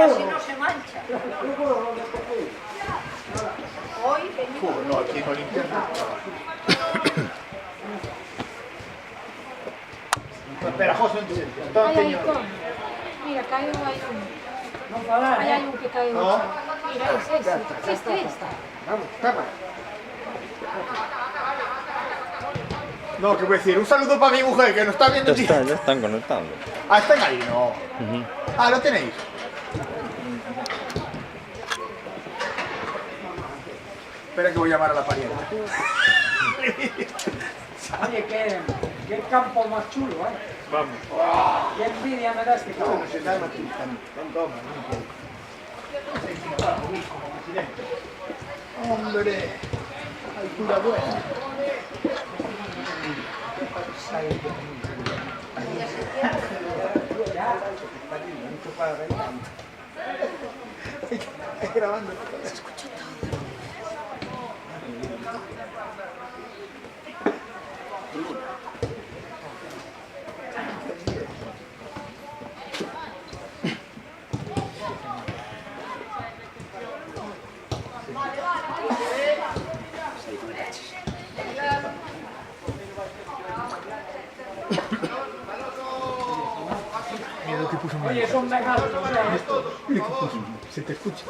así no se mancha. Hoy venimos... No, aquí no limpian. Espera, José, Ahí hay uno. Mira, cae uno, hay uno. Ahí hay uno que cae uno. Mira, es este. Vamos, tapa. No, ¿qué voy a decir? Un saludo para mi mujer que nos está viendo. Ya están conectando. Ah, están ahí, no. Ah, ¿lo tenéis? Espera que voy a llamar a la parienta. Oye, qué campo más chulo, ¿eh? Vamos. Qué envidia me da este campo. Se calma aquí. Toma, hombre. Altura buena. Grabando. Se escucha todo. Oye, son veganos, Se te escucha.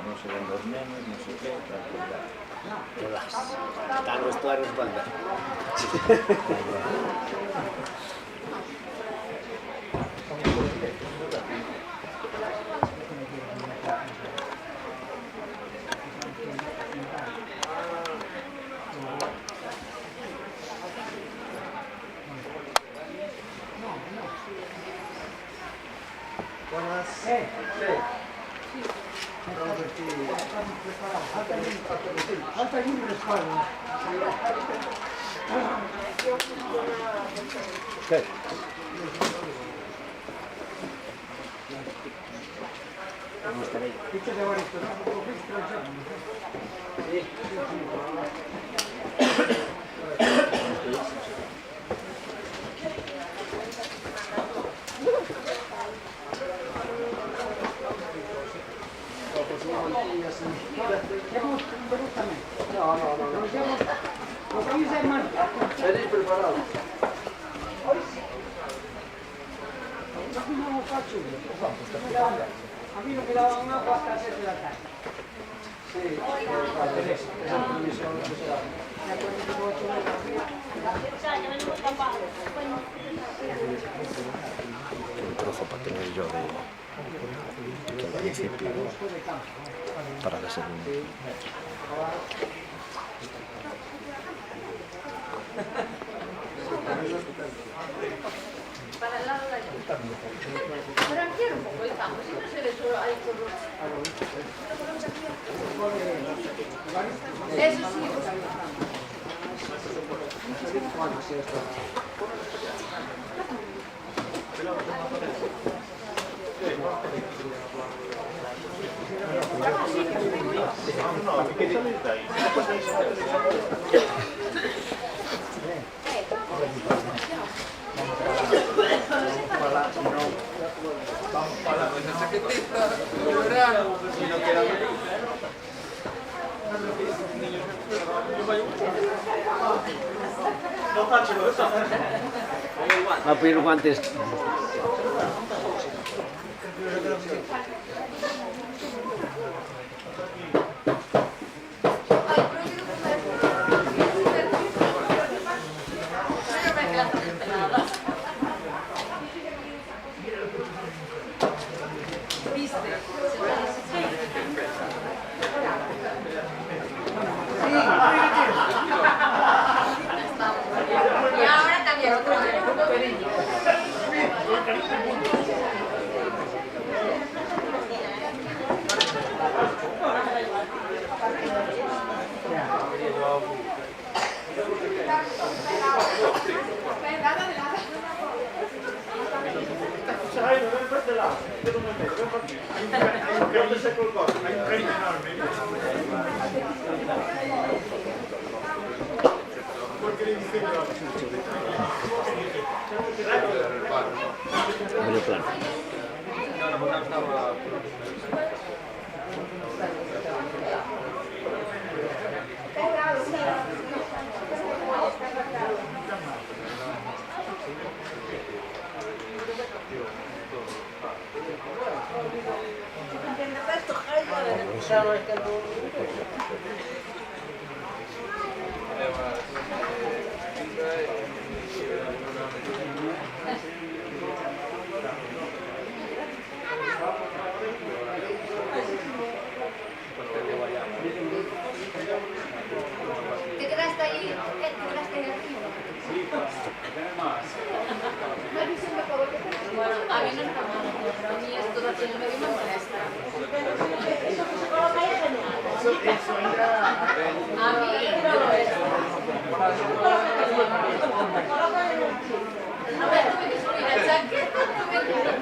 No se ven los memes, no sé qué, todas. Están los claros banda. Falta aquí un respaldo. ¿Qué? Fíjate, Barito, ¿no? ¿Tenéis preparado? A mí me quedaba una hasta las 7 de la tarde. Sí, Un trozo para tener yo de aquí al principio para la segunda. Para el lado de allá. Pero aquí era un poco el campo, siempre se ve solo ahí con los... Eso sí. Va a pedir guantes. Y ahora también otro. Medio plano. ¿Te quedaste ahí? ¿Te quedaste ahí arriba? Bueno, a mí no está mal, pero a mí esto de aquí en el medio me molesta. A mí me molesta. A ver, tú me dices, mira, chaqueta, tú me dices.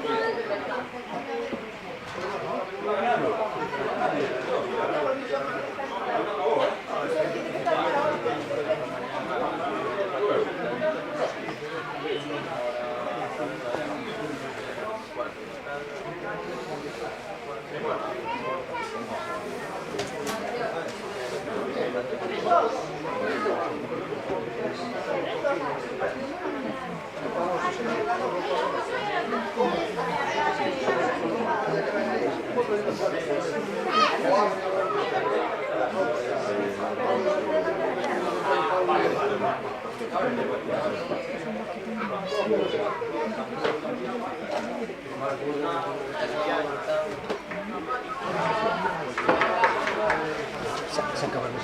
Se acaban los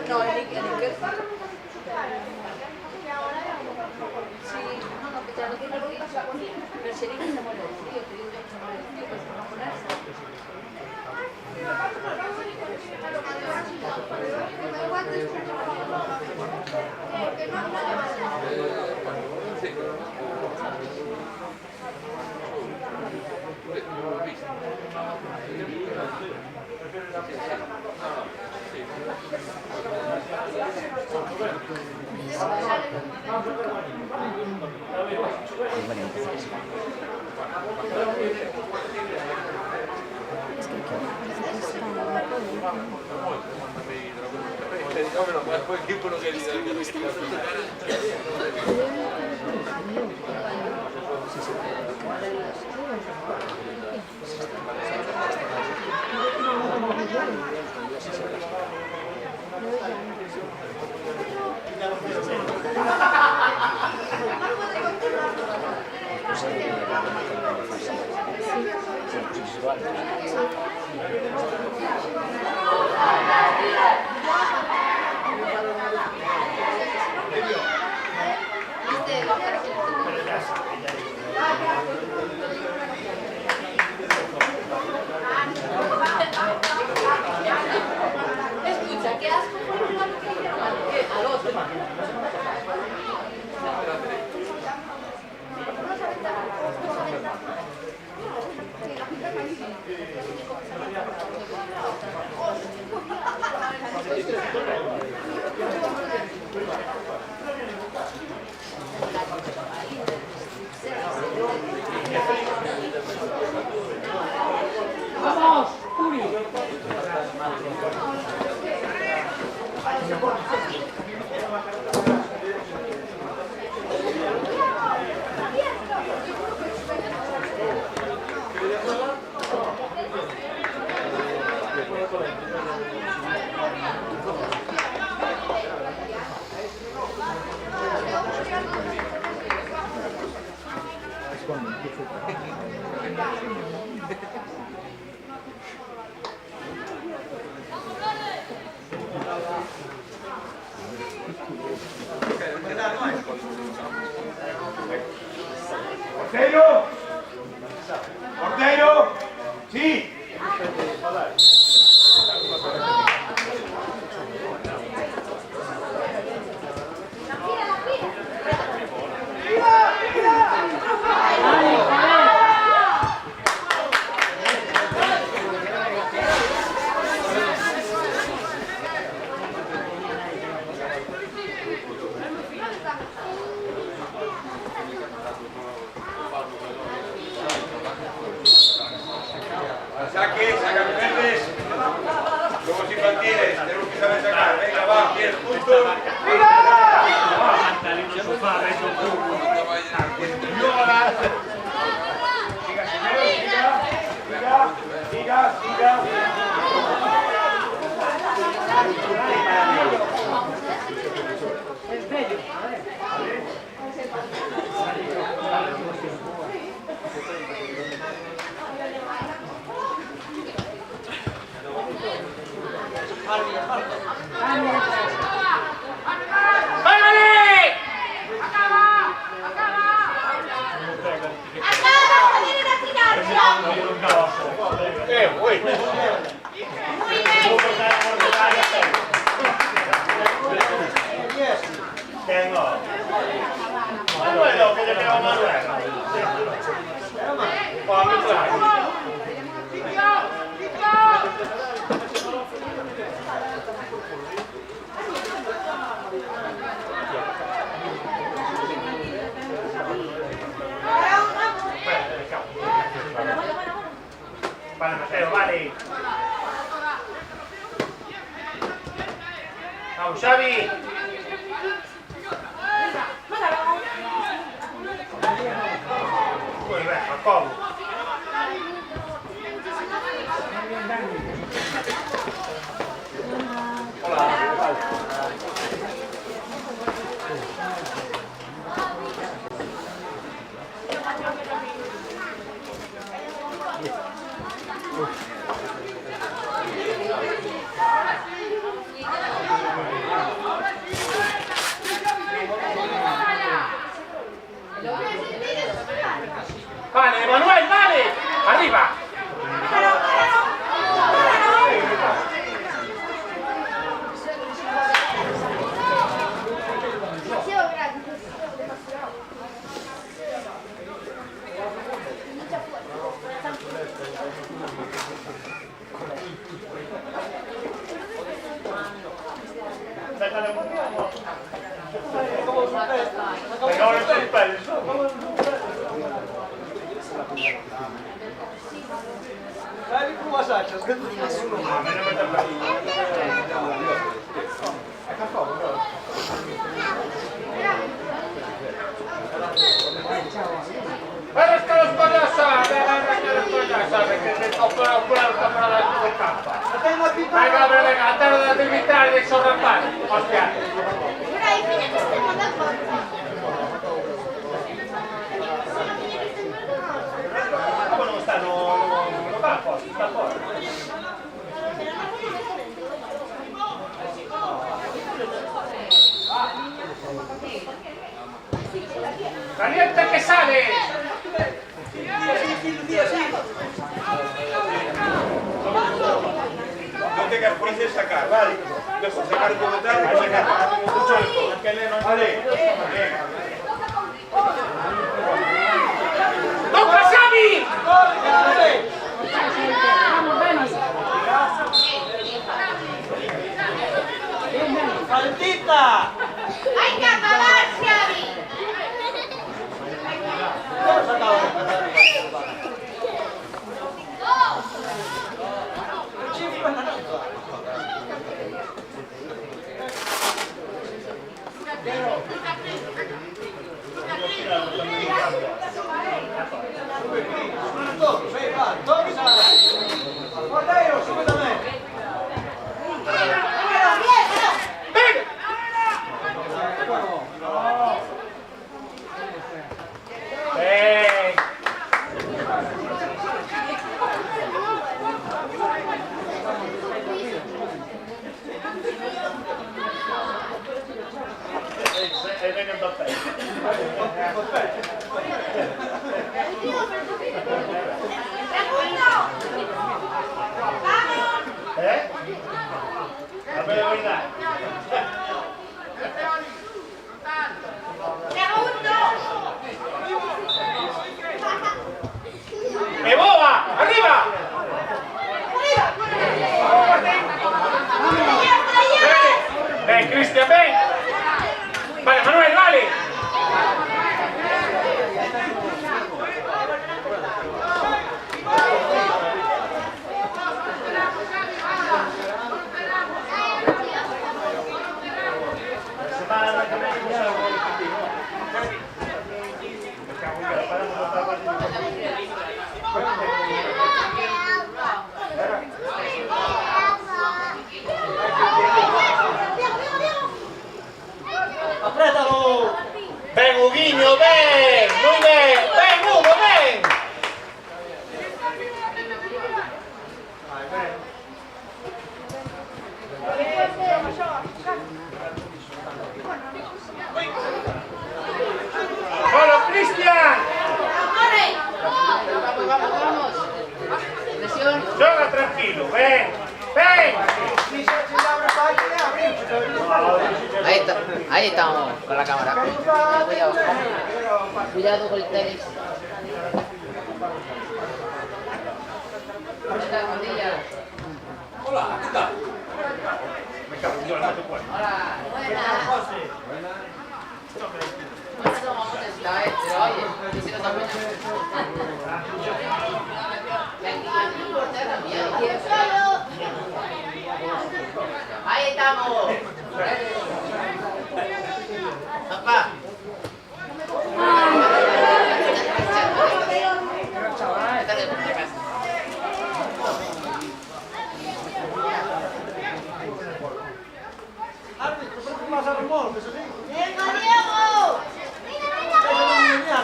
No, el que sí, no, que ya no tiene ruido, pero si el que se muere de frío, te digo que se muere de frío, pues no ponerse. Vamos, Uri. Porteiro! Porteiro! Sì! Saque, saca verdes. Somos infantiles, tenemos que saber sacar. Venga, va, 10 puntos. Siga. Manuel, che gli abbiamo Manuel. Vale, Mateo, vale. Ciao, Xavi. Poi, beh, ma come? Vale, Manuel, vale. Arriba. Dai tu masaccio, che tu Resta lo spogliato, perché oppure lo sta parlando con campa. Venga, a te lo da limitare dei sovrappari. Ostia. Non sta fuori, sta fuori. Caliente che sale! No tengas prisa en sacar, vale. Mejor sacar un poco tarde y sacar mucho alcohol. Vale. ¡Toca, Xavi! Vamos, vamos. ¿Eh? La verdad. ¡Me boba! ¡Arriba! Ven, Cristian, ven. Vale, Manuel, vale. ¡Apriétalo! Ven, Huguinho, ven. Muy bien. Ven, Hugo, ven. ¡Solo, Cristian! Vamos. Presión. Joga tranquilo, ven. Ven. Ahí estamos con la cámara. Cuidado. Cuidado con el tenis. Hola, ¿qué tal? Me cago en Dios, no te puedo. Hola. Buenas. Buenas tomamos esta vez, pero oye, y si nos apoyan. Ahí estamos. Papá. Árbitro, ¿por qué vas a remolque? ¿Eso sí? ¡Venga, Diego!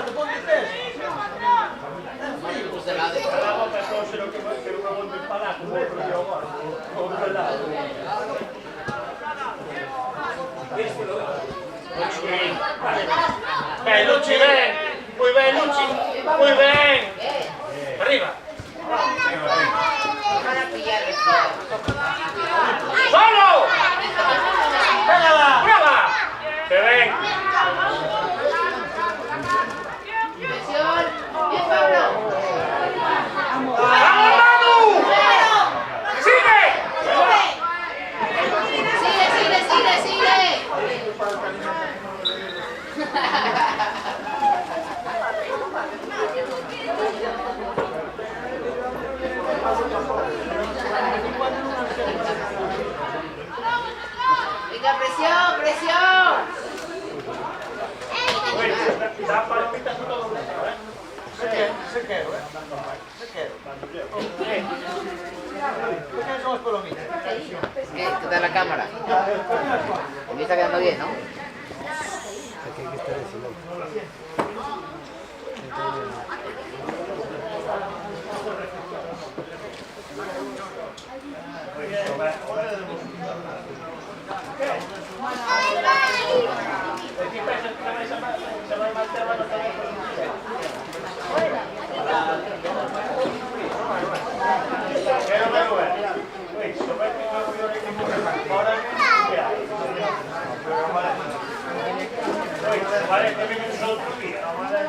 Te ponte tres. Ven, Luchi, ven. Muy bien, Luchi. Muy bien. Arriba. ¡Solo! ¡Pégala! ¡Brava! ¡Que ven! Presión. Bien, Pablo. ¡Vamos, Manu! ¡Sigue! Sigue. Venga, presión. Da palomitas a todo el mundo, ¿eh? Se quedó, ¿eh? Se quedó. ¿Por qué somos palomitas? ¿Qué tal la cámara? Me está quedando bien, ¿no? Aquí hay que estar en silencio. Vale, que viene un otro día.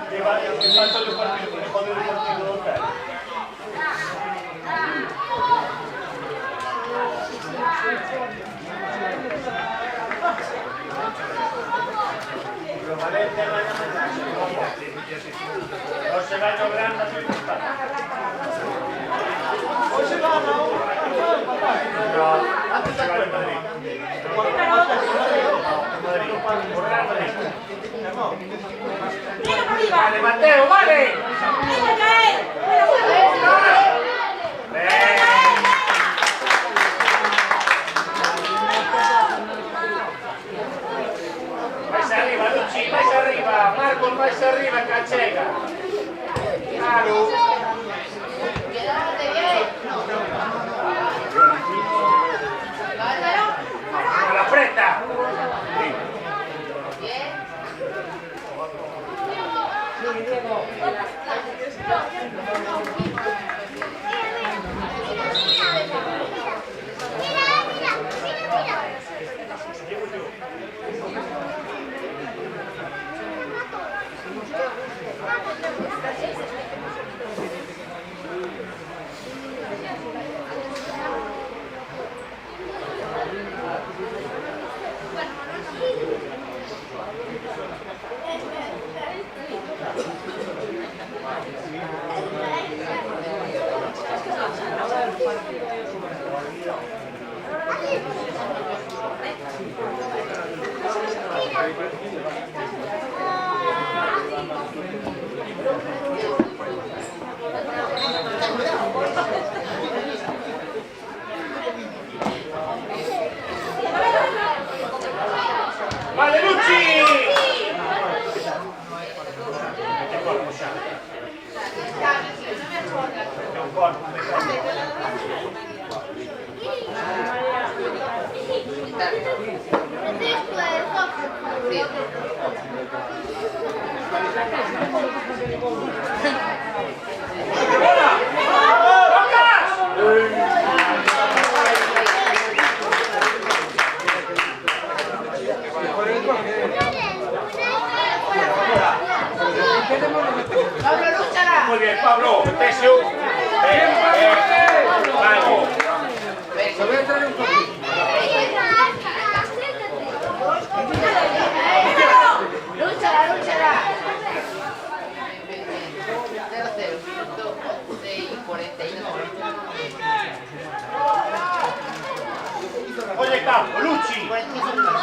Que falta el partido, que joder el partido otra. No se va a lograr, no se gusta. Hoy se va a Raúl. No, se va a Madrid. Vale, Mateo, vale. Vais arriba, Luchi, vais arriba. Marcos, vais arriba, Cachega. Claro. Quédate bien. Con la freta. Bien. Pablo, lúchala. Muy bien, Pablo. Tesio. Vamos. Lúchala, lúchala. 0-0, minuto 11:41. Oye, campo, Lucci. 45 minutos.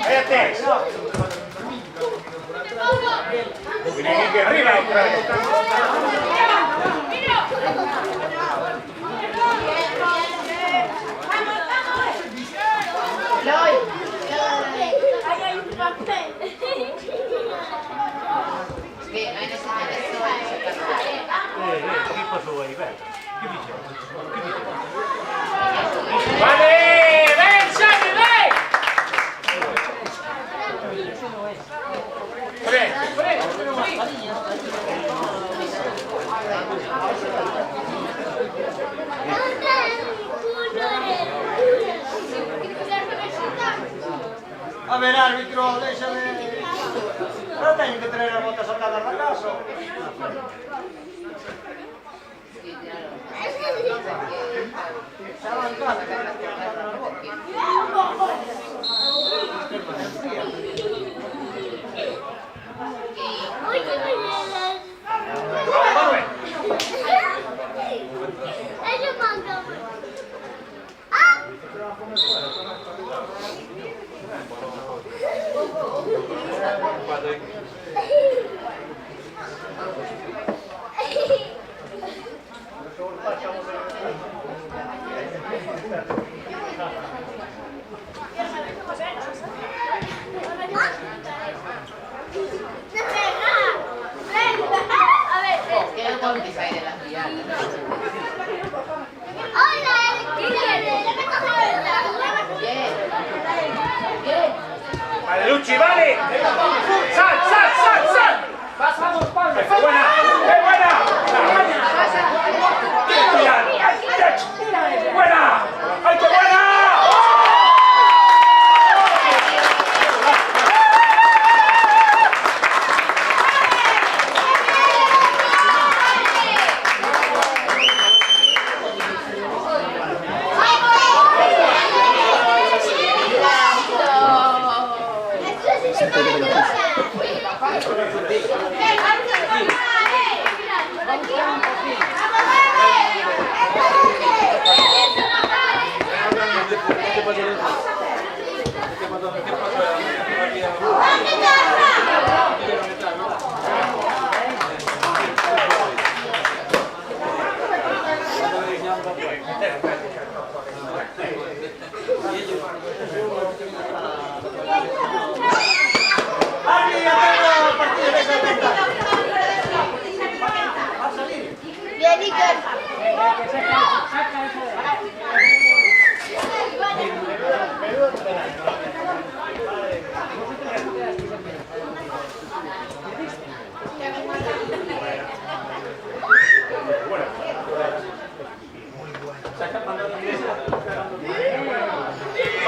Vete. Viene aquí arriba otra vez. Loy. Ahí hay un papel. Che, hai necessità. Che posso vuoi? Che dice? Vale! Ven, Xavi, ven! A ver, árbitro, déjame. No tengo que traer la bota sacada a la casa. Ellos mandan. Che non conti sai della figlia. Vale, Lucci, vale. Sal, sal, sal, sal. Pasamos, Pablo. ¡Es buena! ¡Es buena! ¡Buena! ¡Ay, qué buena!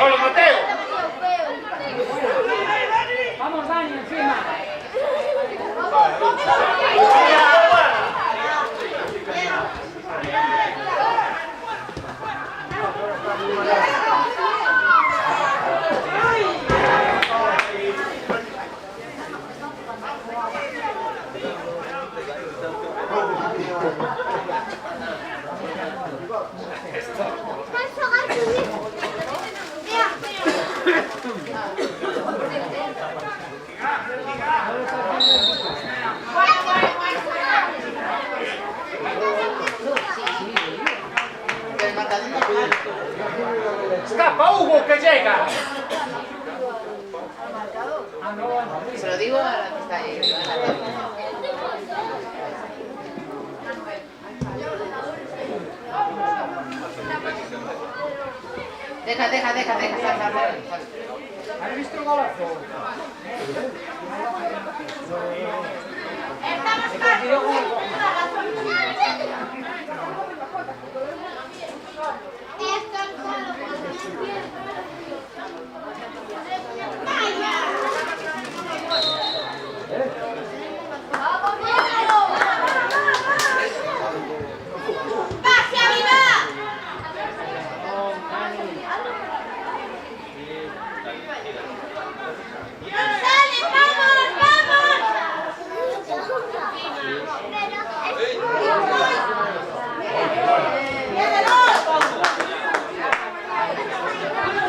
¡Hola, Mateo! Vamos, Dani, encima. ¡Escapa, Hugo, que llega! Se lo digo a la que está ahí arriba en la tabla. Deja, sal. ¿Has visto el golazo?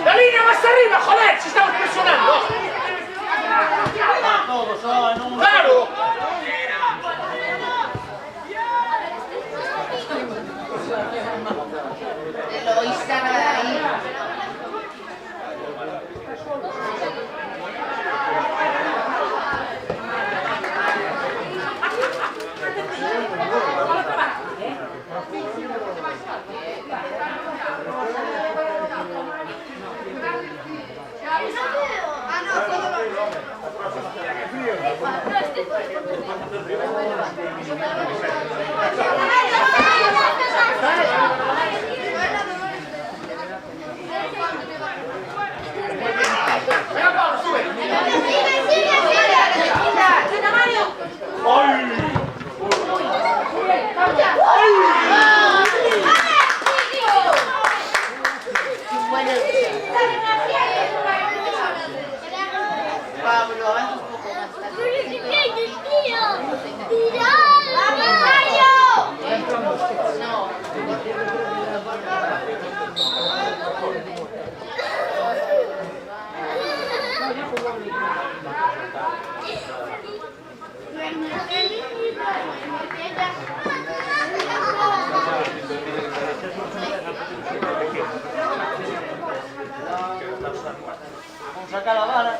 ¡La línea más arriba, joder! ¡Si estamos presionando! Todos, en un... ¡Claro! Eloísa ahí. Pablo, avanza un poco más. Vamos a sacar la vara.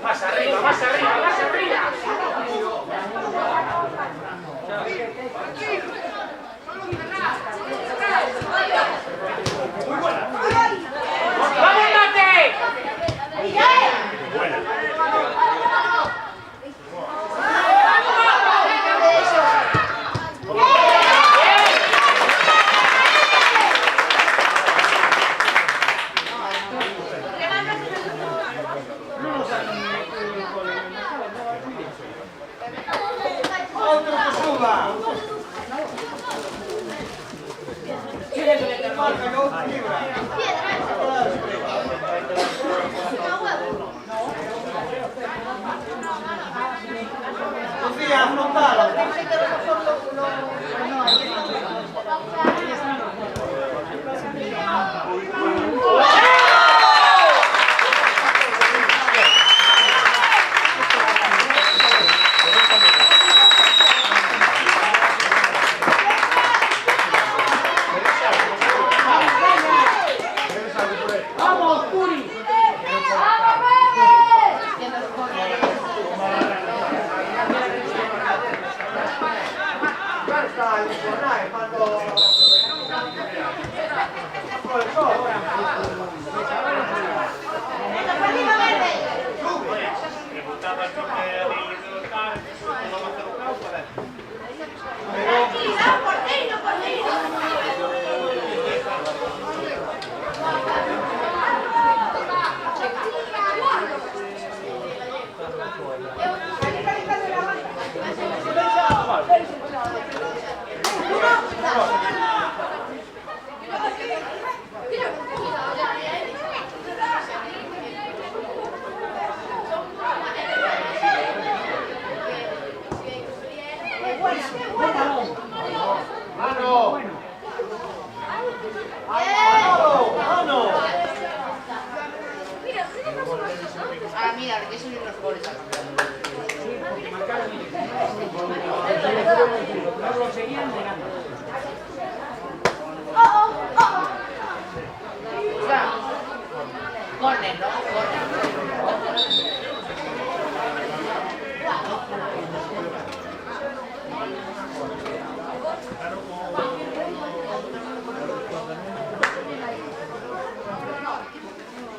¡Más arriba, más arriba, más arriba! ¡Vamos, Mate! ¡Otro que suba! Marca, no fibra. Sofía, afrontalo.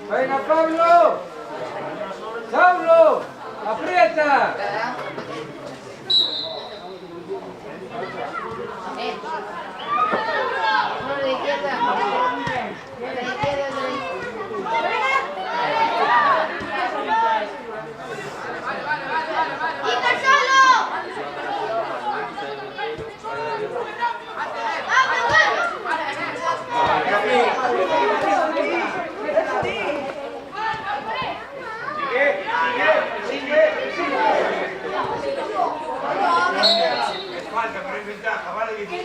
Venga, Pablo. Pablo, aprieta. Uno de izquierda. De la izquierda. Falta, pero es ventaja, vale que bien.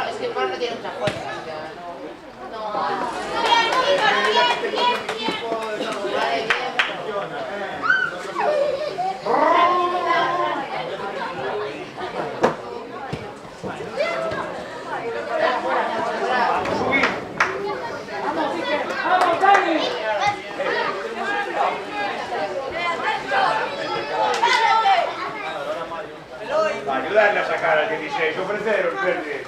Es que el par no tiene muchas cosas. Ayudarle a sacar al 16, ofrecer el verde.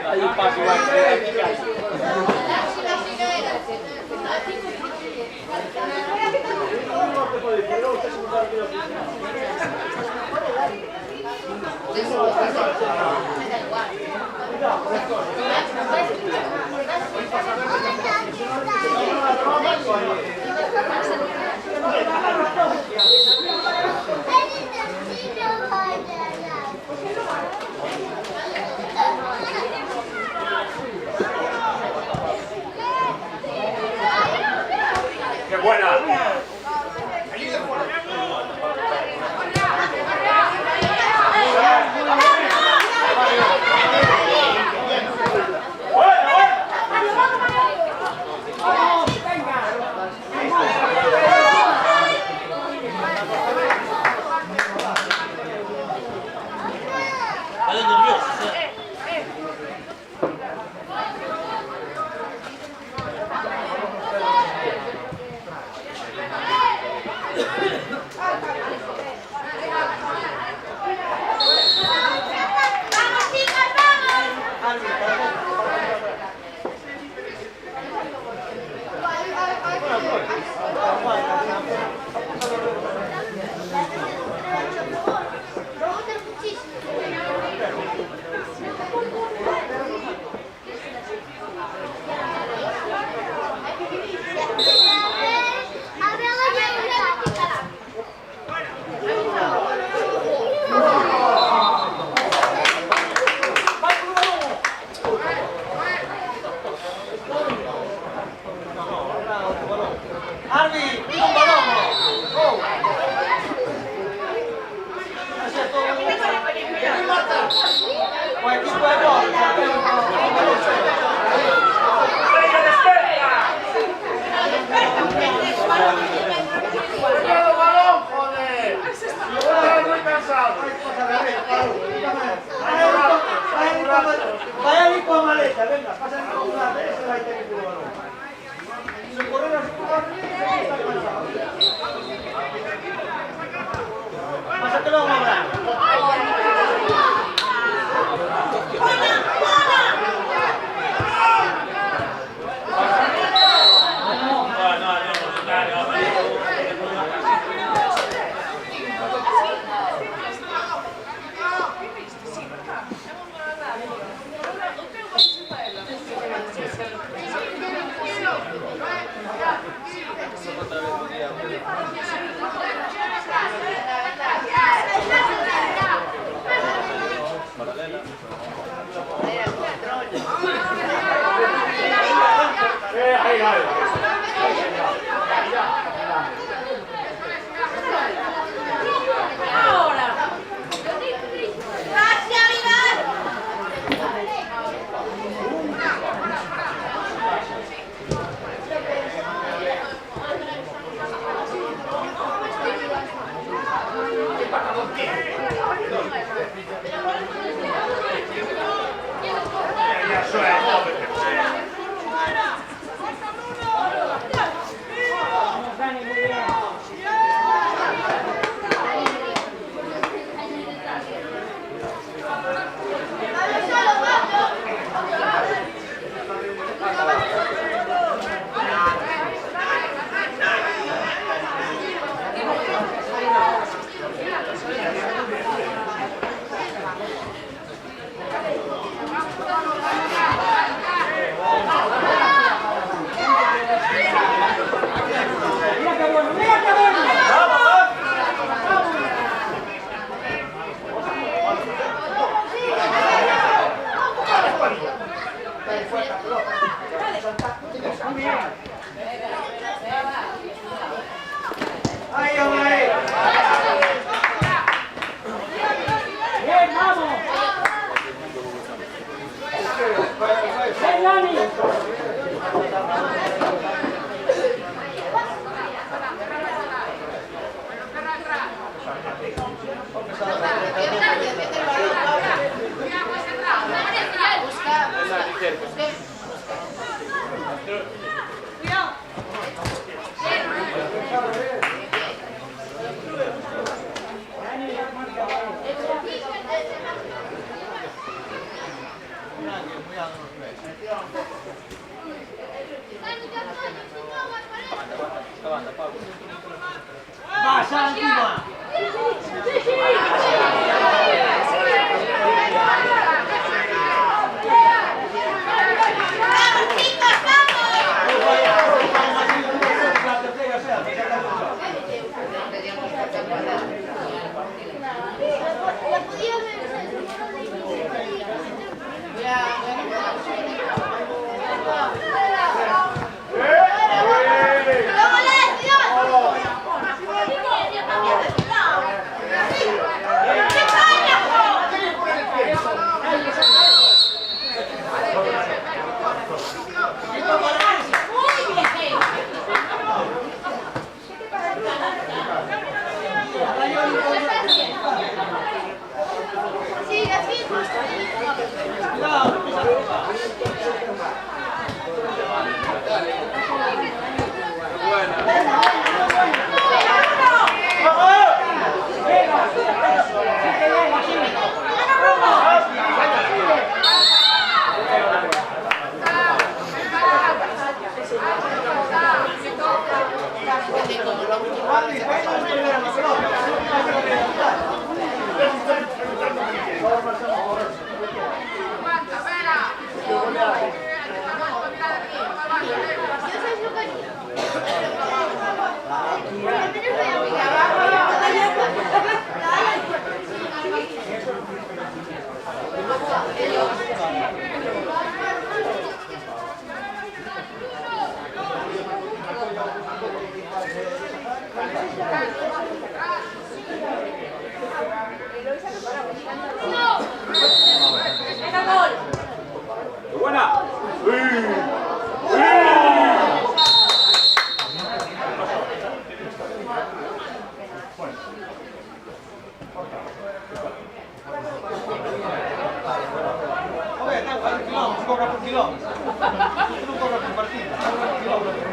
Hay un paso igual que ¡Qué buena! ¡Buena, buena! cansado. Vaya ni con maleta, venga, pasa en un lado, ese va a tener que jugar. Si correr así por la está cansado. Pásatelo a un abrazo. ¡Vamos! Vabbè, dai, fai un chilometro, si corre per chilometro. Non corre per partita, corre per chilometro.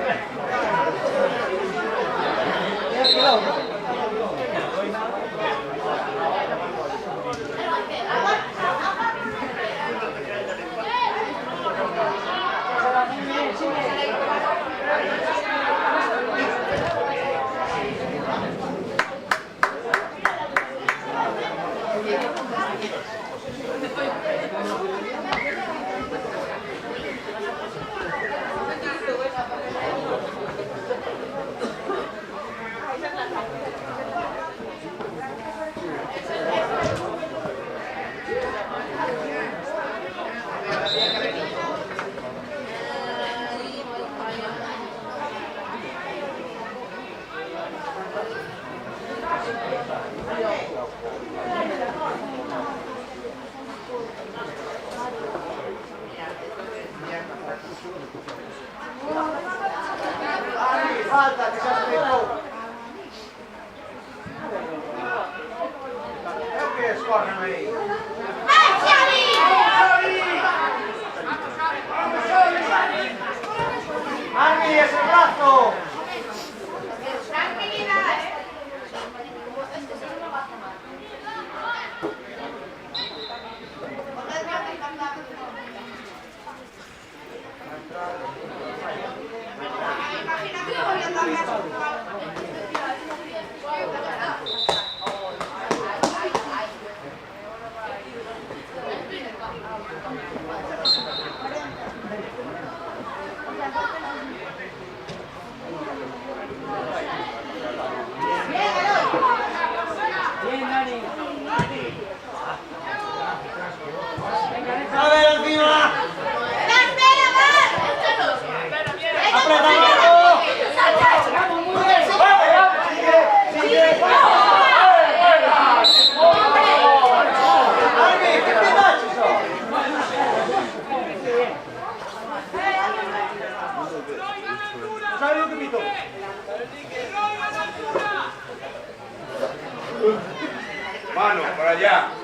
Falta, che c'è dentro. Perché scorrono lì? Armi, è sul braccio! Mano, para allá.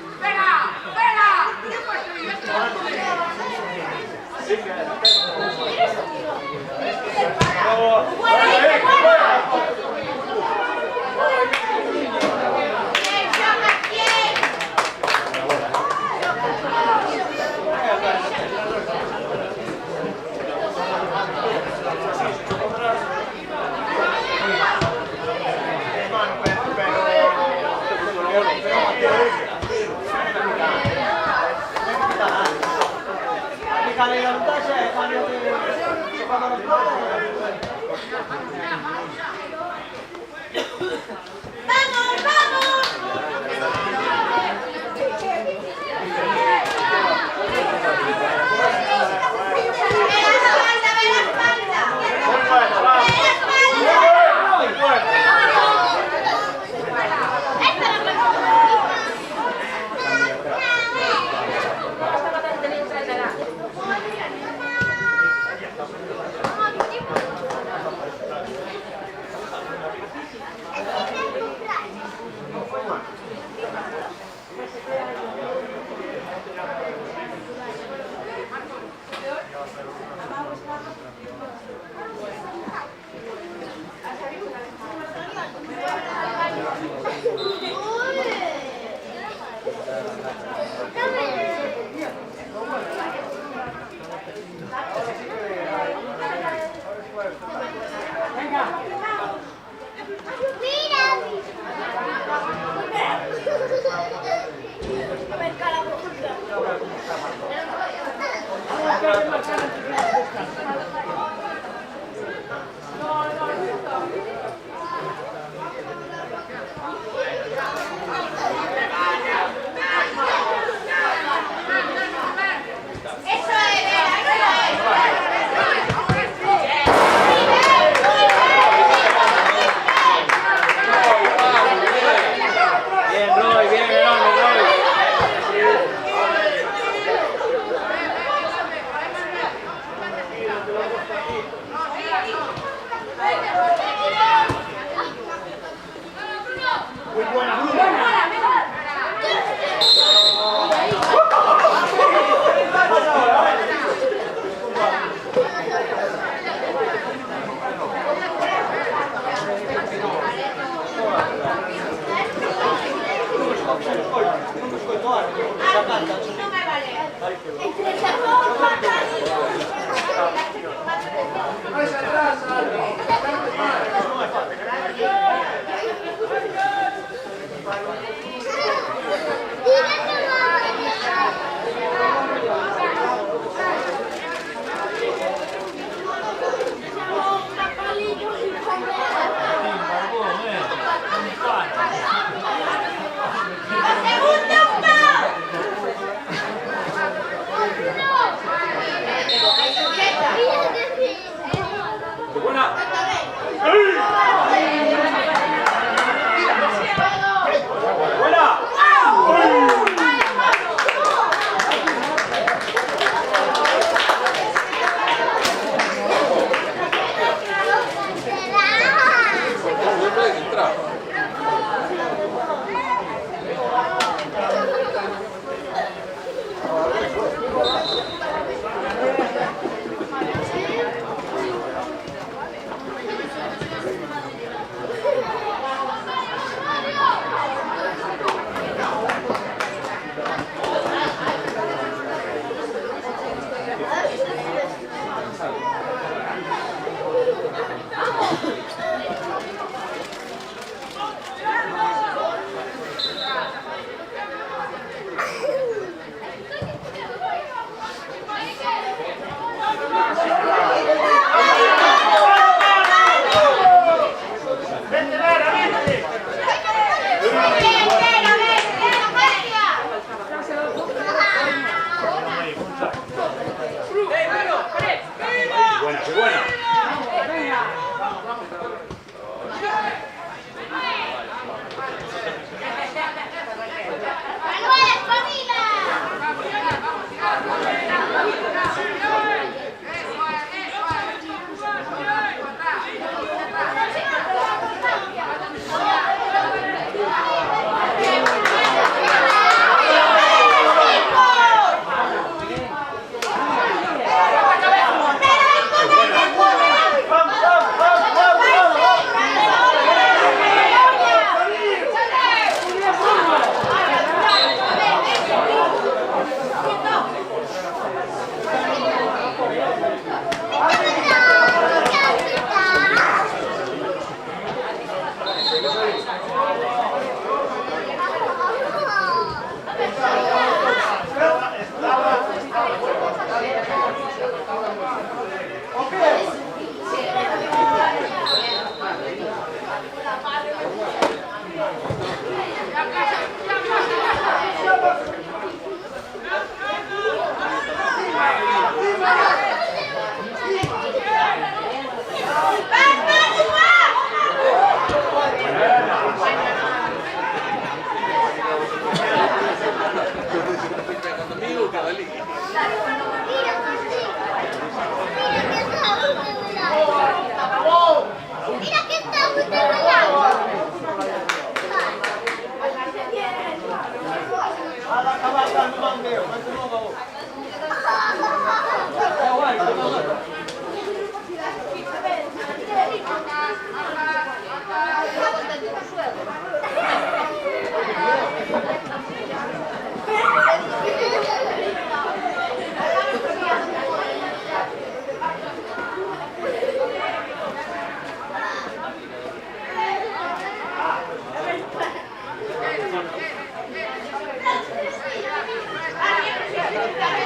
Gracias.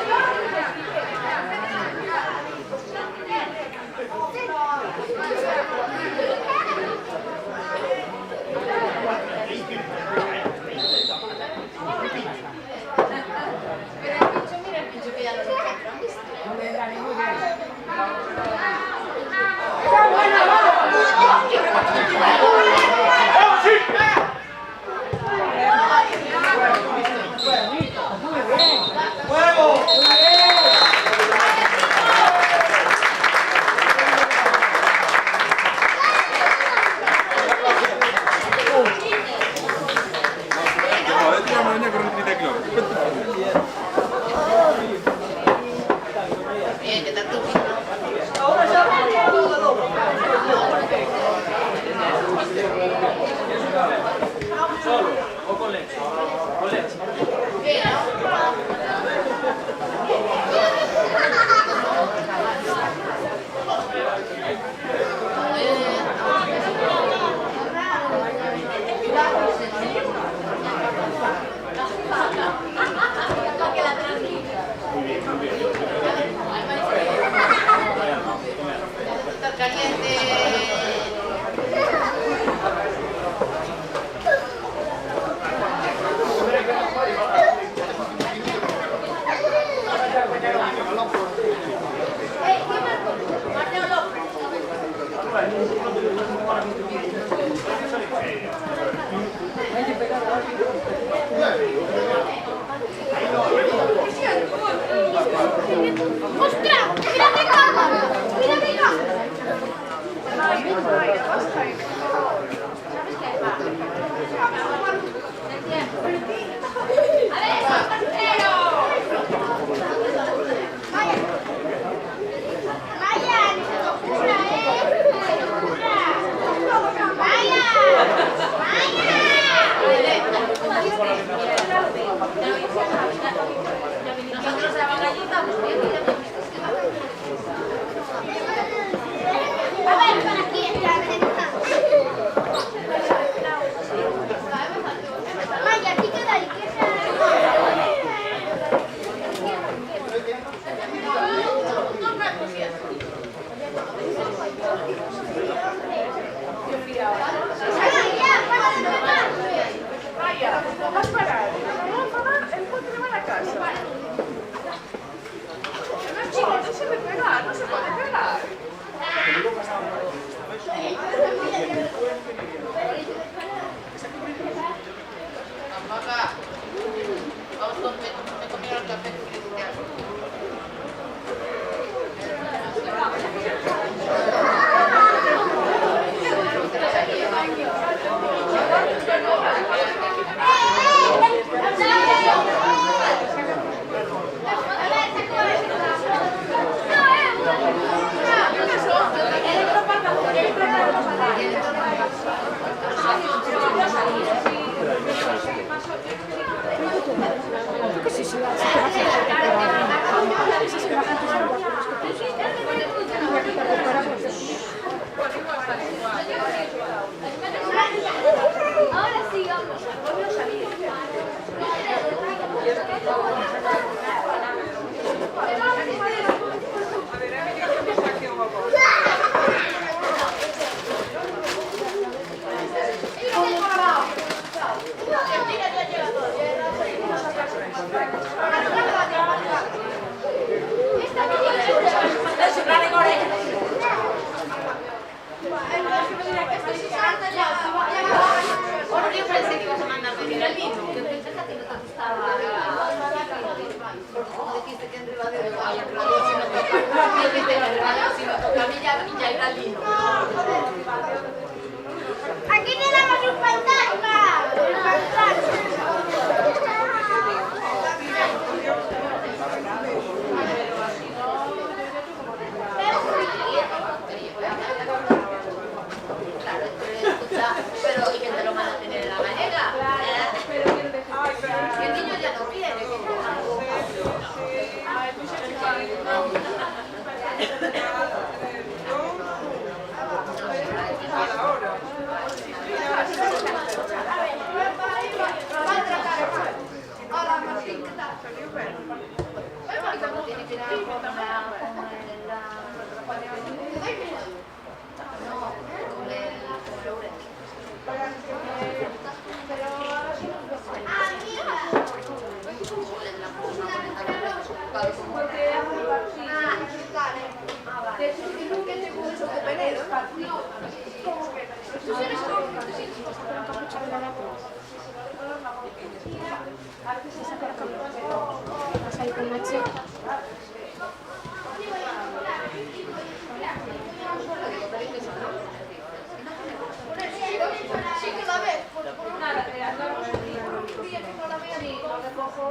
sí, sí, va a hacer falta para... Sí, sí, la gente se lo va a Ahora sí, vamos. Yo pensé que ibas a mandar pedir al vino. Yo pensé que a ti no te gustaba. Dijiste que en Ribadeo no había Ribadeo si no toca. Dijiste que en Ribadeo si no toca a mí ya irá al vino. Aquí tenemos un fantasma. El fantasma. Claro, escucha, pero ¿y quién te lo manda a tener en la gallega? Que el niño ya no quiere. Vas ahí con Nacho. Sí que la ves. Nada, un día que no la veo ni lo recojo.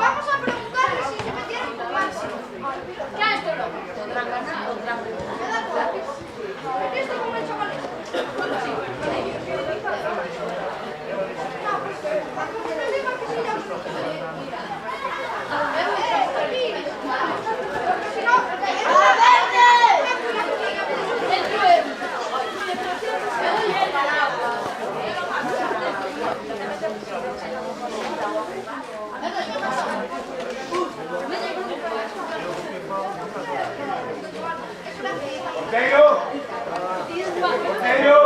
Vamos a preguntarle si se metieron con Maxi. Ya esto no. Otra gana, otra esto como el chocolate. Portero. Portero.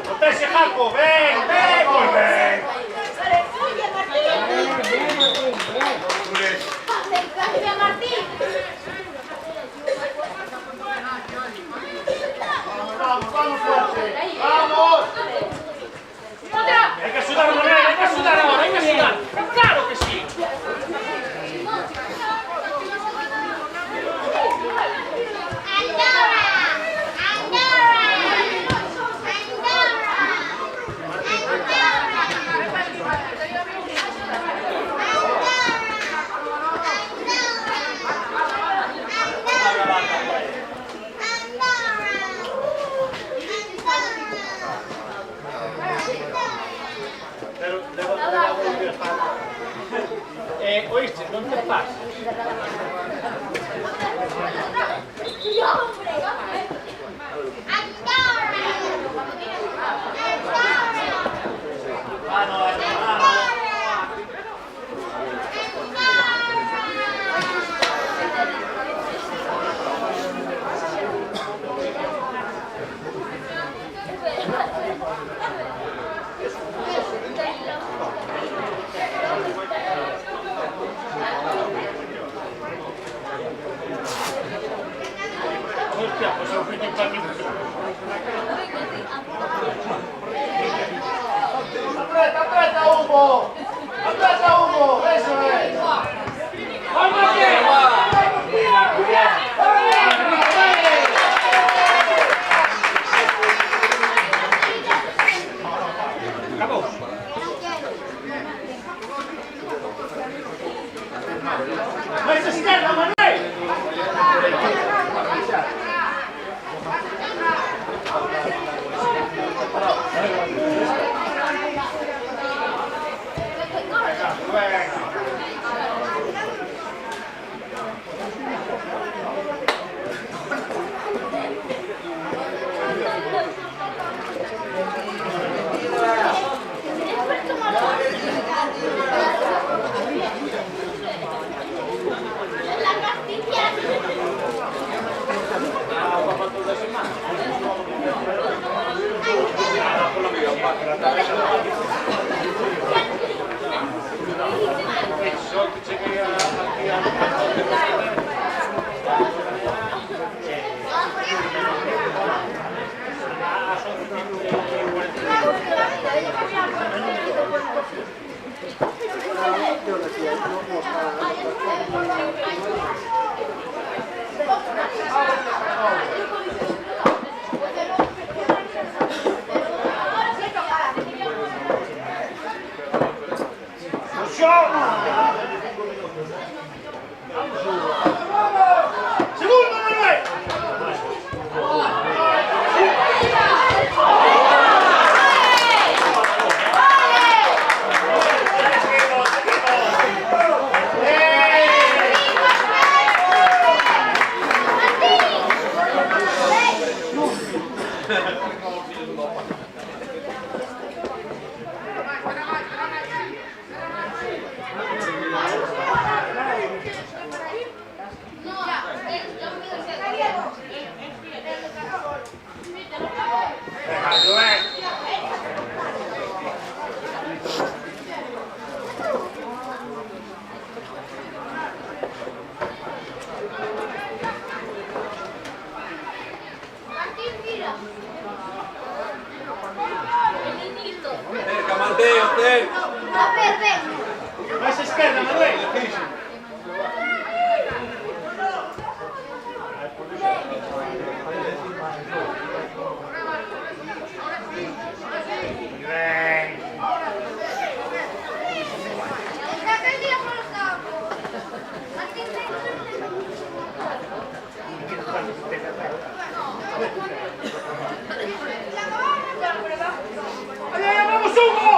Potesse Jaco, ven, ven, muy bien. Vamos, vamos fuerte. Vamos. Hay que sudar, Manuel, hay que sudar ahora, hay que sudar. Claro que sí. Oíste, non te pases. Hostia, pues un poquito para ti. ¡Aprieta, aprieta, Hugo! ¡Aprieta, Hugo! ¡Eso es! ¡Vamos bien! Segundo, Manuel. Cerca, Mateo, cerca. Más izquierda, Manuel. ¡Allá, vamos, Hugo!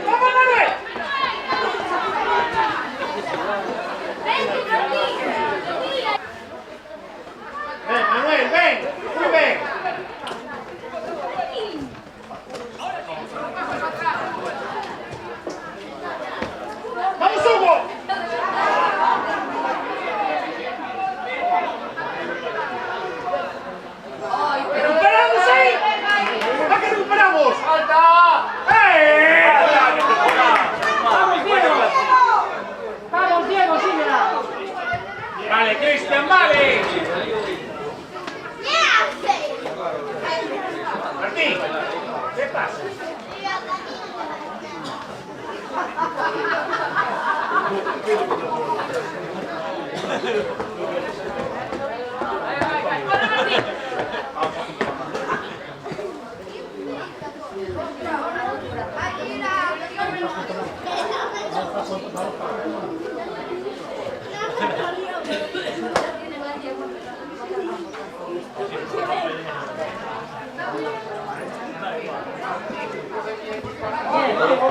¡Vamos, Manuel! Ven, Manuel, ven, muy bien. ¡Vamos, Hugo! ¡Recuperamos ahí! ¿A qué recuperamos? ¡Falta! Vamos, Diego, síguela. Vale, Cristian, vale. Martín, ¿qué pasa?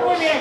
Muy bien.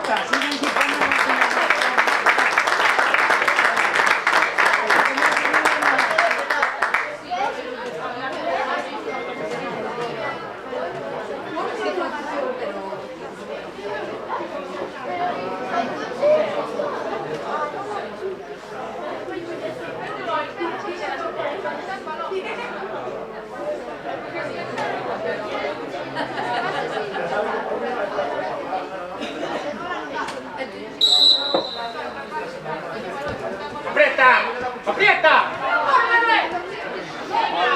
importa, siguen chupando ¡Aprieta! ¡Aprieta!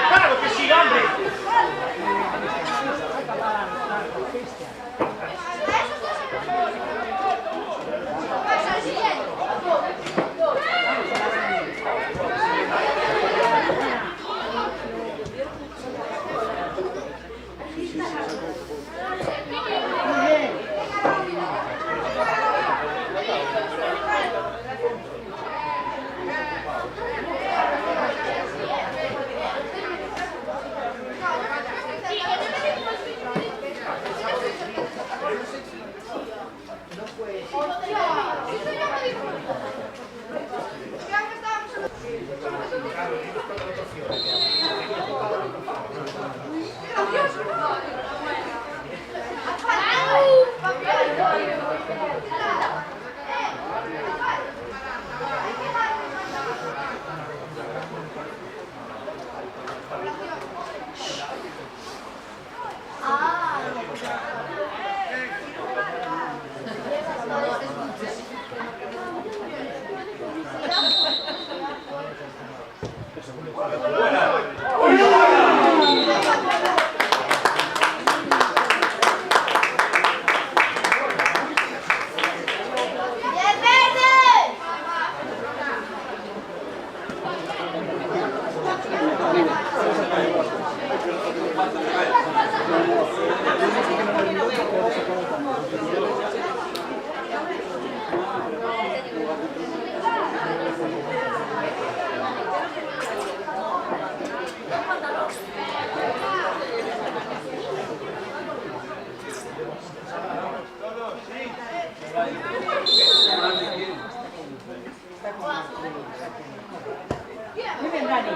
¡Claro que sí, hombre! Muy bien, Dani.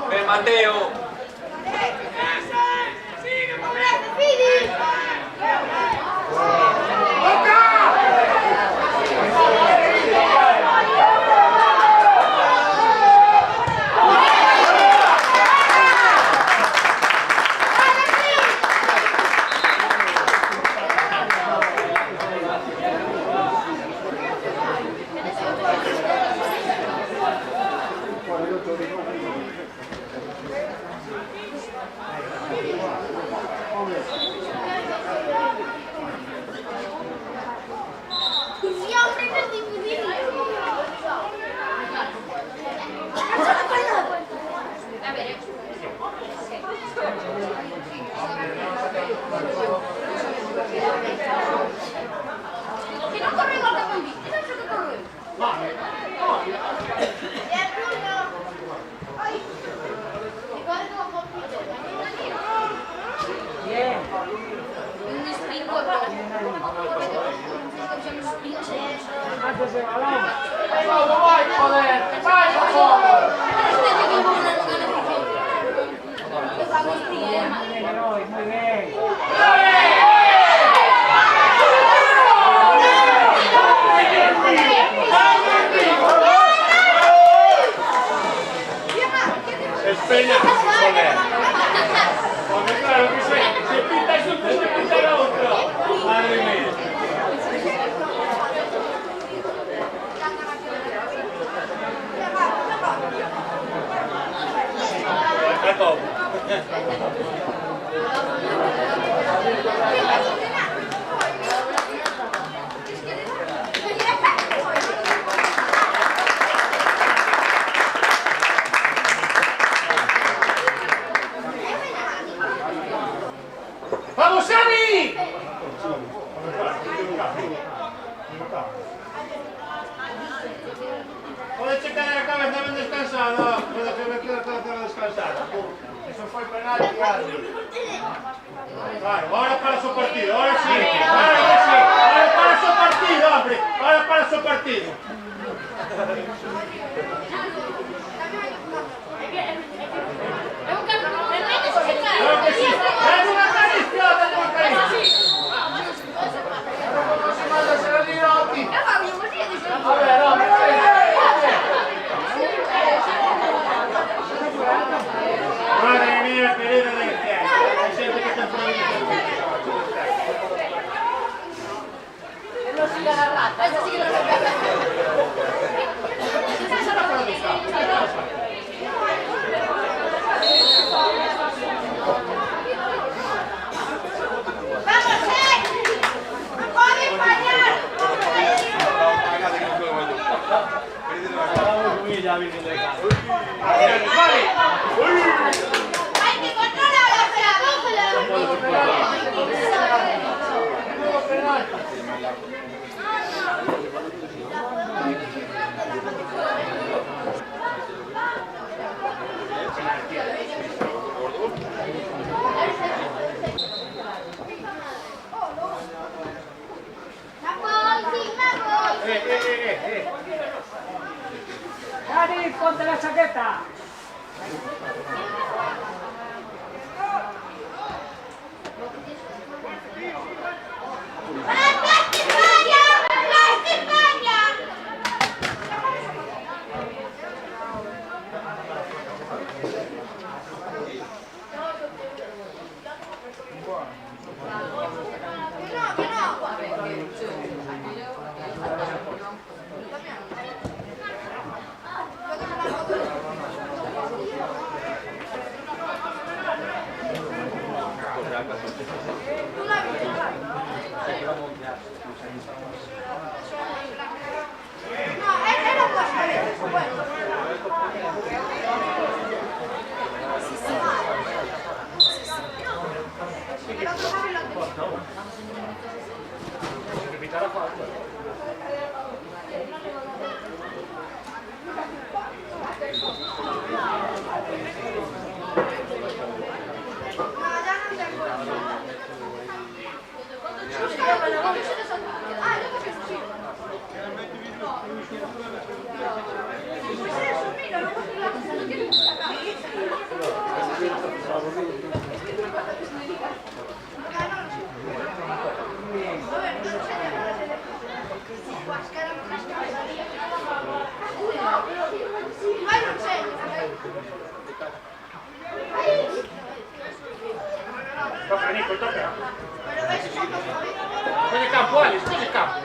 Ven, Mateo. Peña, joder. Porque claro que se pinta eso, pues se pinta la otra. Madre mía. Puede checar a cabeza ben descansado, puede que me quede cabeza descansada. Eso foi penalti, árbitro. Claro, ahora para su partido, ahora sí. Ahora sí, ahora para su partido, hombre. Ahora para su partido. Claro que sí. ¡Dale una caricia! ¡Dale una caricia! No se manda, se lo digo a ti. A ver, hombre. Madre mía, querida de hay gente que está por ahí. No sigue la rata, esa sí que no se hay que controlar Dani, ponte la chaqueta. Tocca Nico, tocca. Scusi campo, Ali, scusi campo.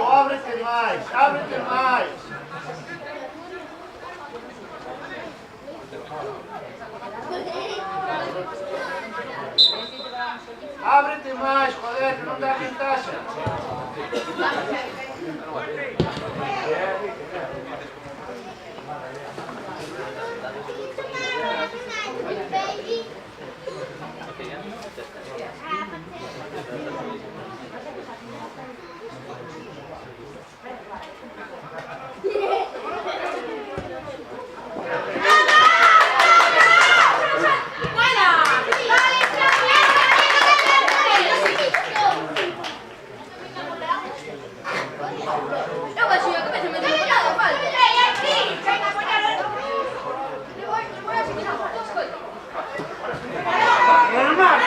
Ábrete mais, ábrete mais. Ábrete mais, joder, que não dá quem taxa. Normal,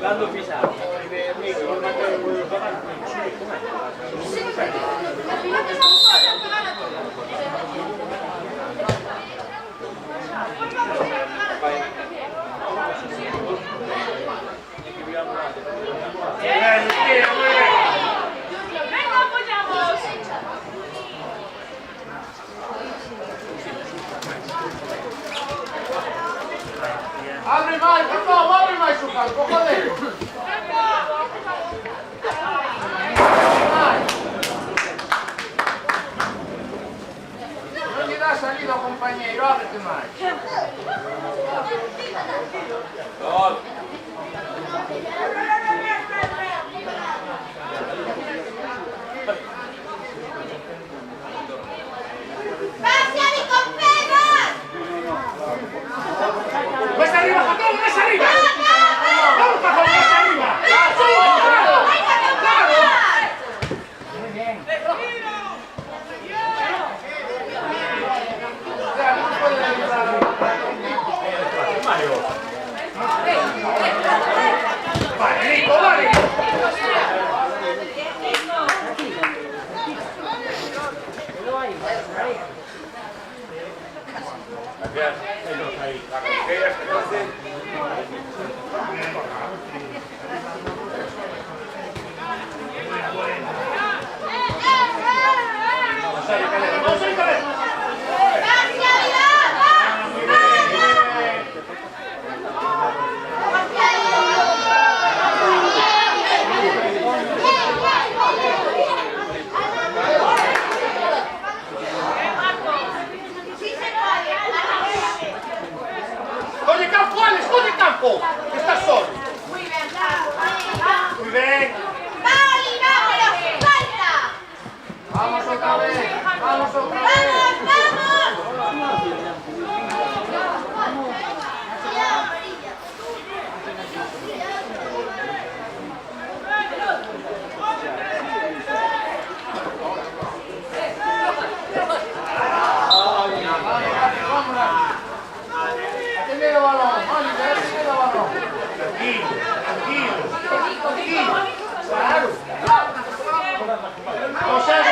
Dando pisado. Venga, apoyamos. Abre mais, Rafael, abre mais o carro, joder. Non gli dà salito compañero, ábrete mais. ¡Más arriba, Jacob! ¡Más arriba! ¡Vamos, Jacob! ¡Más arriba! ¡Vale, Nico, vale! ¡Coge campo, Alex! ¡Coge campo! ¡Que estás solo! Muy bien, bravo. Muy bien. Vale, no, pero falta. Vamos otra vez. Vamos otra vez. Atendere el balón, Mónica, atendere el balón. Tranquilo, tranquilo, tranquilo. Claro. Vamos a ver.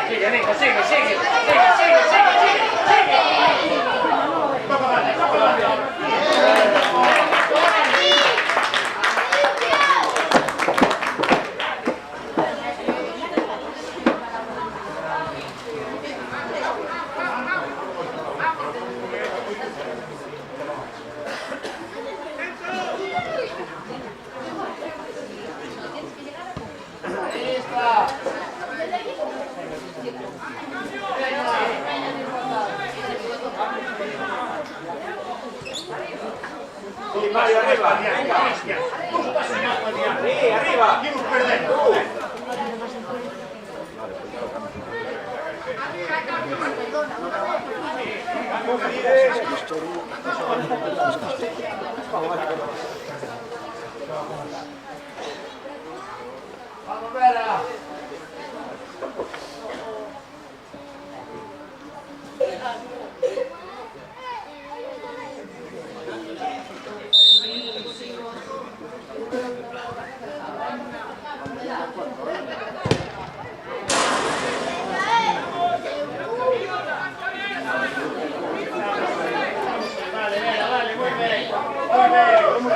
Sigue, Nico, sigue. Mario, arriba, Cristian. Arriba. Aquí nos perdemos. Vamos, Vera.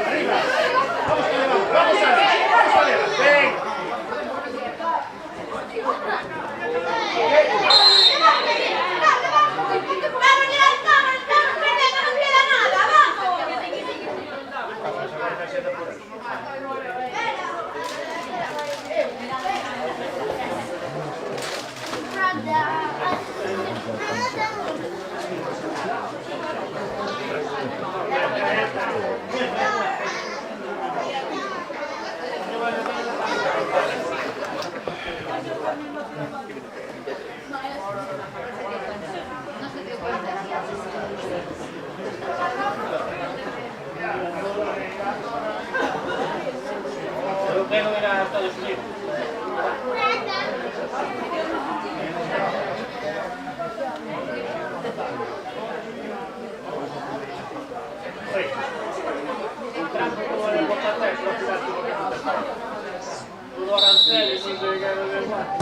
Arriba. Vamos a ver. Ven. Il trampo come le porta a te, tutto aranzelli, non deve che le guardi.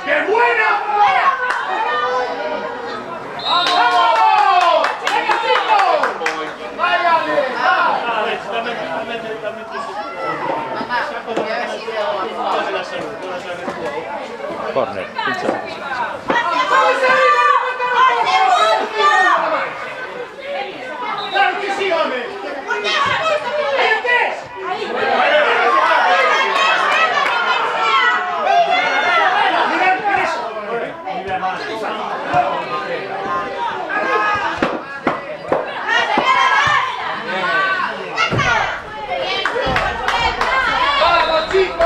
¡Qué buena! ¡Vamos! ¡Váyale! Corner, pincha. ¡Claro que sí, hombre! ¡Vamos, chicos!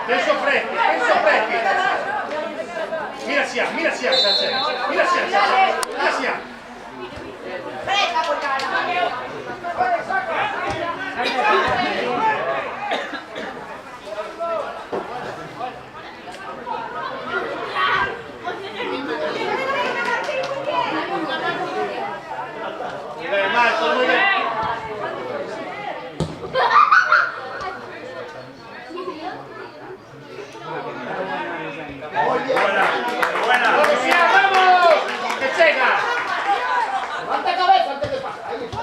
Penso freschi. Mira sia, Sanchez. Mira sia. Marco, muy bien. Buena. ¡Vamos! ¡Que llega! ¡Levanta cabeza antes de pasar! Ahí está.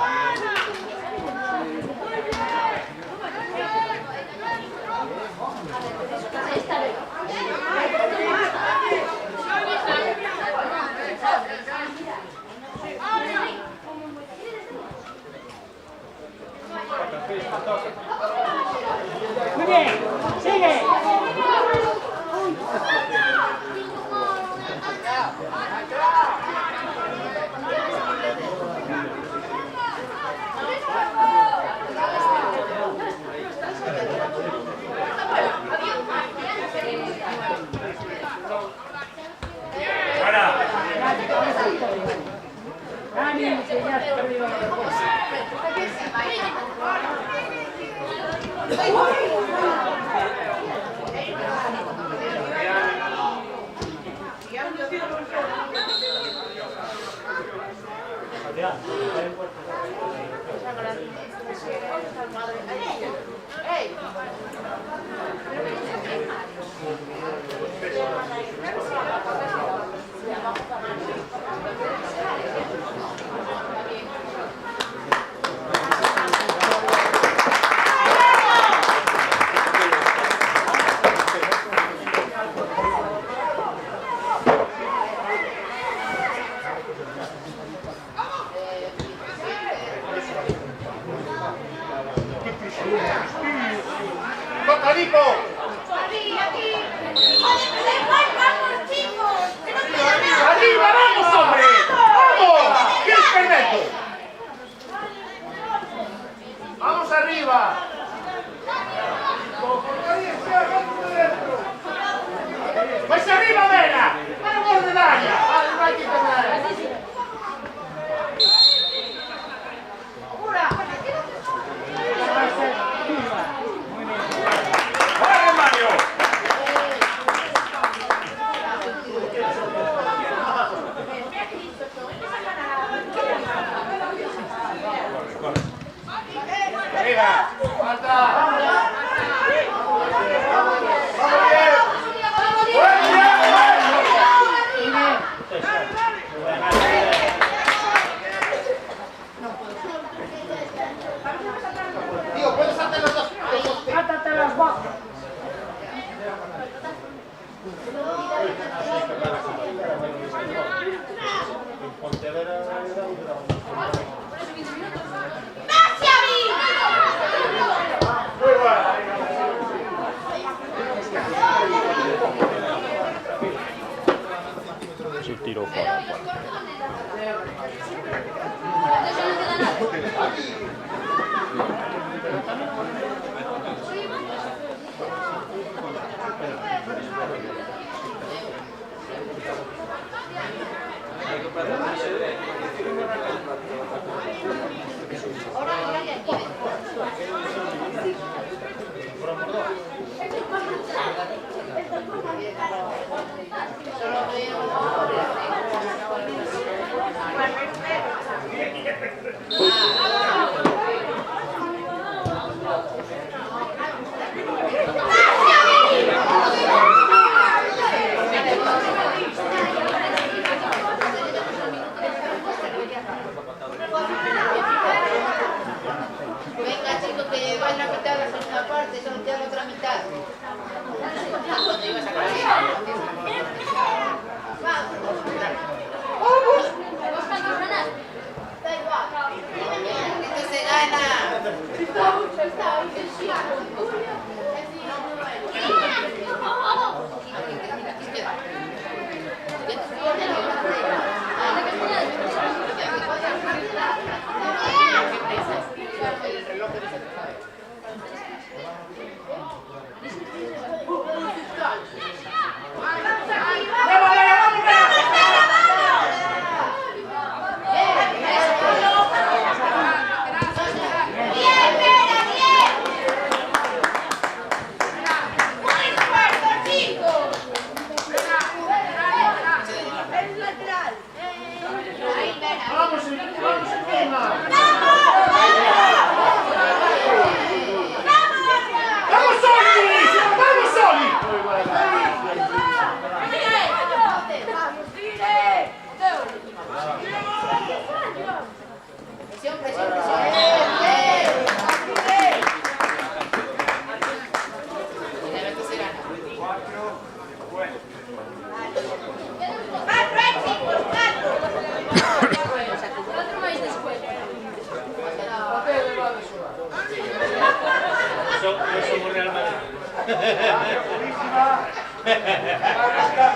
Muy bien, sigue. Dani, enseñaste arriba de la cosa. ¡Toca, Nico! ¡Arriba, vamos, hombre! ¡Vamos! ¡Qué experimento! ¡Vamos arriba! ¡Pues arriba, Vera! ¡Vamos de daña! ¡Vale, Mario! Arriba! ¡Falta! Tío, puedes saltar los dos. Átate las botas. Muy bueno. van a quitar la segunda parte, solo queda la otra mitad. Cuando ibas a correr. Da igual. Esto se gana. El reloj debe ser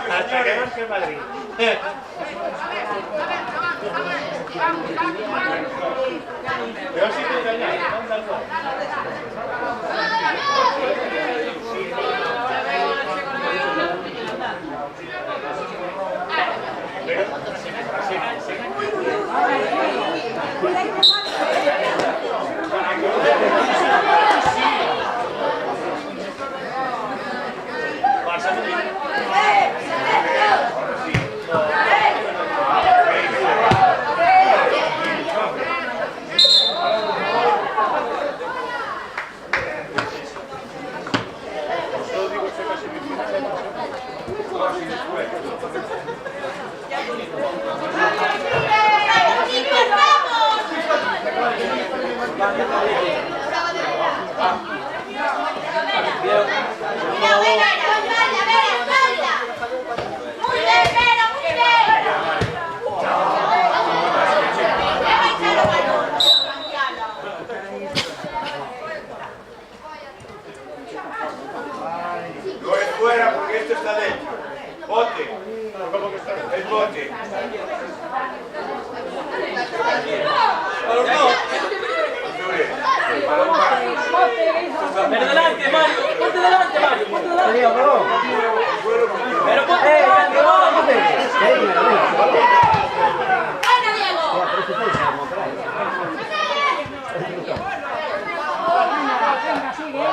Hasta que más que Madrid. Pero si te engañas, manda el gol. No es fuera porque esto está dentro. Bote. Es bote. Pero delante, Mario. Ponte delante, Mario. Ponte delante. Pero ponte delante, ¡Buena, Diego! Venga, sigue.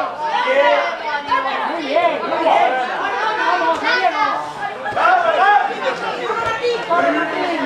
Muy bien, muy bien. Vamos, Diego. Corre, Martín.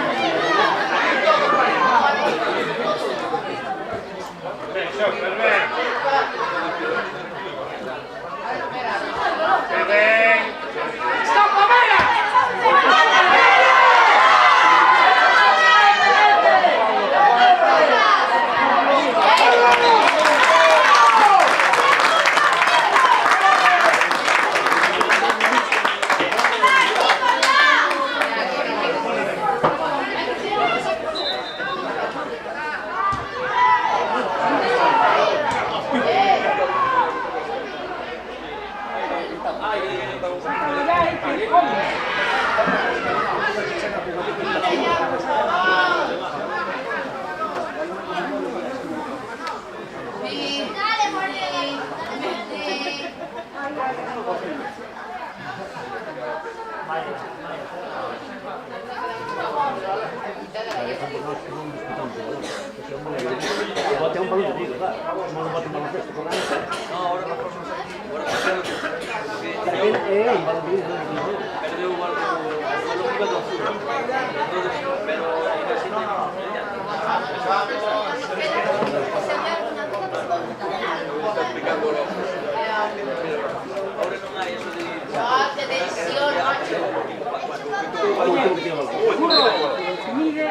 Mide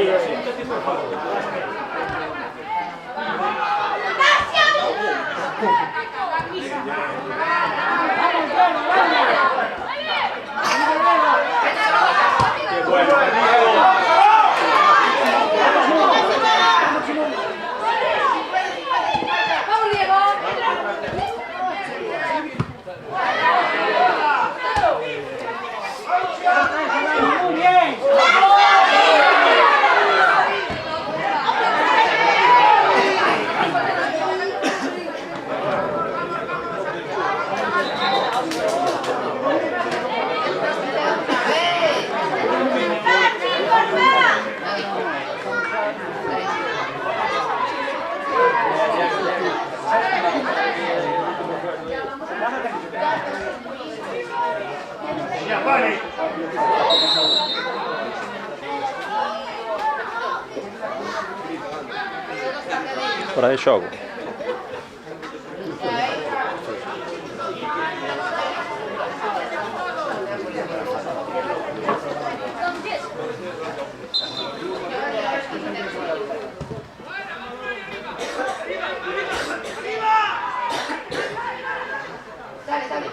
a ver si la... Vale. Fora de xogo. Dale, dale.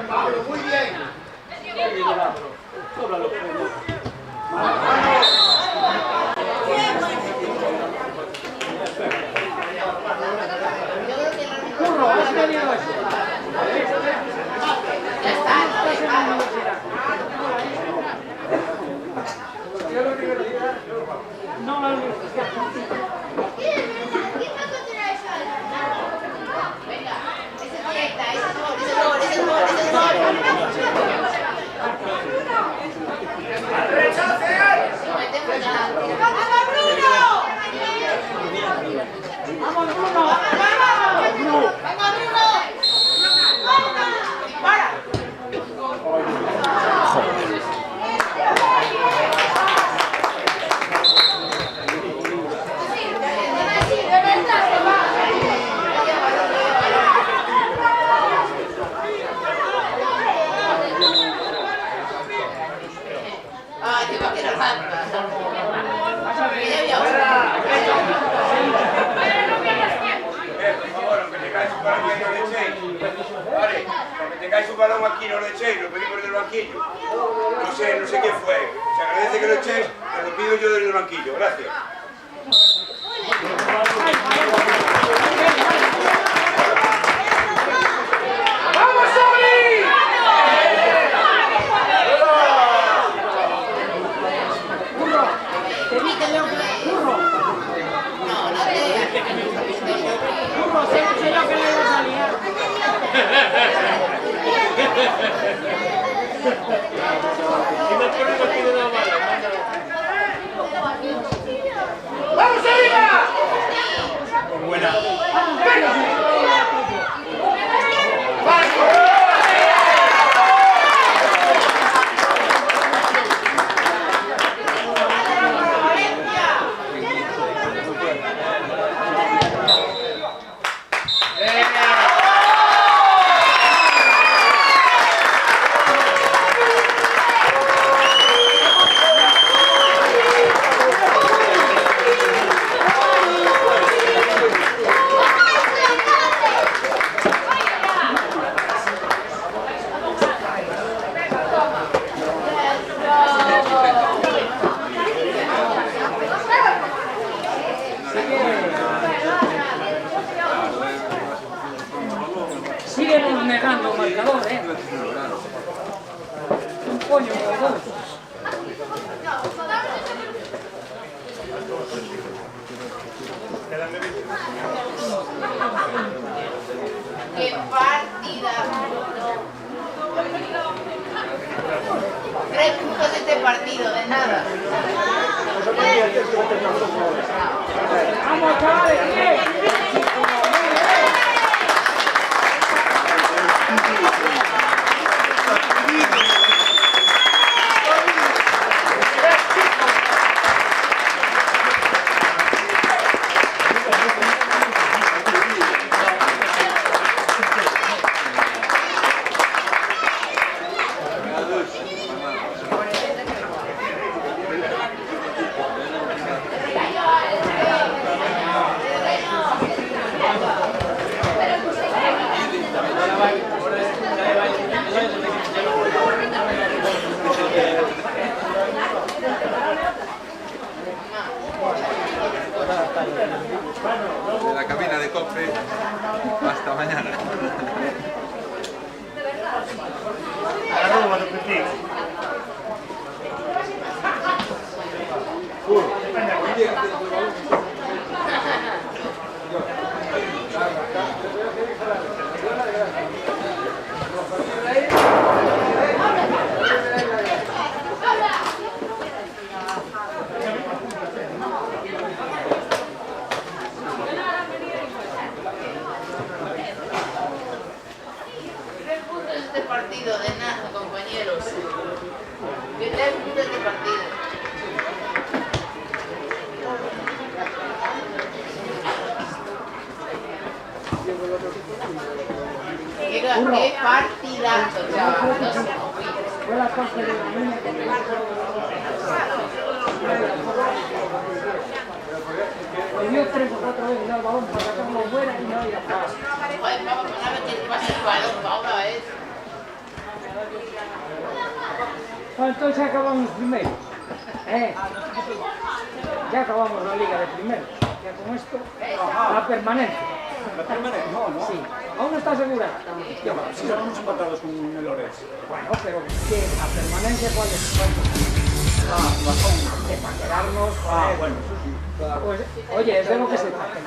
Pablo, muy bien. Curro, has tenido eso. Ya está, No la universidad. venga. Ese es directa, ese es gol, ese es gol, ese es gol, ese es gol. No metemos nada. ¡Vamos, Bruno! ¡Vamos, Bruno! ¡Venga, Bruno! ¡Para! Ay, te va a quedar mal. Ya había otra. Por favor, aunque tengáis un balón ahí, no le echéis. Vale, aunque tengáis un balón aquí, no lo echéis, lo pedimos del banquillo. No sé quién fue. Se agradece que lo echéis, pero lo pido yo desde el banquillo. Gracias. ¡Vamos, Soli! Curro, te vi que Leo, curro. Curro, sé yo que le ibas a liar. ¡Vamos, arriba! Buena. Síguenos negando marcador, Un pollo o dos. ¡Qué partida! 3 puntos este partido, de nada. ¡Vamos, chavales! ¡Bien! De la cabina de COPE hasta mañana. Arroba, petit. este partido de nada, compañeros. ¿Qué tal gusta este partido? Qué partidazo, chaval. No se Fue la cosa de la niña que te le dio 3 o 4 veces al balón para sacarlo fuera y no había pasado. Joder, vamos, una vez que pase el balón, vamos a ver. Bueno, entonces acabamos primero. Ya acabamos la liga de primero. Ya con esto, la permanencia. La permanencia, no. Sí, aún no está asegurada. Si estamos empatados con el Lorenzo. Bueno, pero ¿qué? La permanencia, ¿cuál es? Para quedarnos. Bueno. Pues, oye, es de lo que se trata.